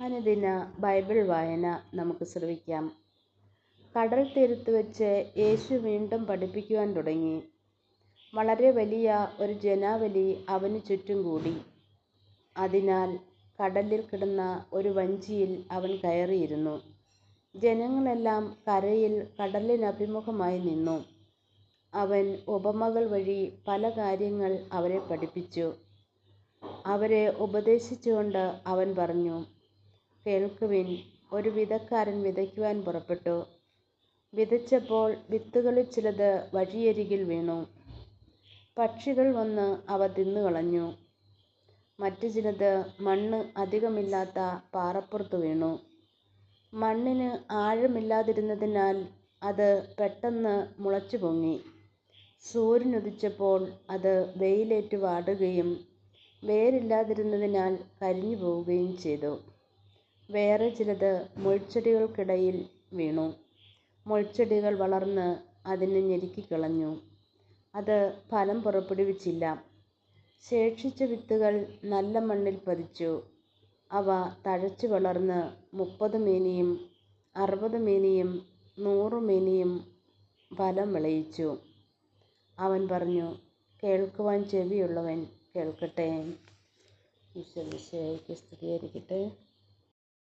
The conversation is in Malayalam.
അനുദിന ബൈബിൾ വായന നമുക്ക് ശ്രവിക്കാം. കടൽ തീരത്ത് വെച്ച് യേശു വീണ്ടും പഠിപ്പിക്കുവാൻ തുടങ്ങി. വളരെ വലിയ ഒരു ജനാവലി അവന് ചുറ്റും കൂടി. അതിനാൽ കടലിൽ കിടന്ന ഒരു വഞ്ചിയിൽ അവൻ കയറിയിരുന്നു. ജനങ്ങളെല്ലാം കരയിൽ കടലിനഭിമുഖമായി നിന്നു. അവൻ ഉപമകൾ വഴി പല കാര്യങ്ങൾ അവരെ പഠിപ്പിച്ചു. അവരെ ഉപദേശിച്ചുകൊണ്ട് അവൻ പറഞ്ഞു, കേൾക്കുവിൻ, ഒരു വിതക്കാരൻ വിതയ്ക്കുവാൻ പുറപ്പെട്ടു. വിതച്ചപ്പോൾ വിത്തുകളിൽ ചിലത് വഴിയരികിൽ വീണു. പക്ഷികൾ വന്ന് അവ തിന്നുകളഞ്ഞു. മറ്റു ചിലത് മണ്ണ് അധികമില്ലാത്ത പാറപ്പുറത്ത് വീണു. മണ്ണിന് ആഴമില്ലാതിരുന്നതിനാൽ അത് പെട്ടെന്ന് മുളച്ചു പൊങ്ങി. സൂര്യനുദിച്ചപ്പോൾ അത് വെയിലേറ്റ് വാടുകയും വേരില്ലാതിരുന്നതിനാൽ കരിഞ്ഞു പോവുകയും ചെയ്തു. വേറെ ചിലത് മുൾച്ചെടികൾക്കിടയിൽ വീണു. മുൾച്ചെടികൾ വളർന്ന് അതിനെ ഞെരുക്കിക്കളഞ്ഞു. അത് ഫലം പുറപ്പെടുവിച്ചില്ല. ശേഷിച്ച വിത്തുകൾ നല്ല മണ്ണിൽ പതിച്ചു. അവ തഴച്ചു വളർന്ന് 30 മേനിയും 60 മേനിയും 100 മേനിയും ഫലം വിളയിച്ചു. അവൻ പറഞ്ഞു, കേൾക്കുവാൻ ചെവിയുള്ളവൻ കേൾക്കട്ടെ. ഈശോ മിശിഹായ്ക്ക് സ്തുതിയായിരിക്കട്ടെ.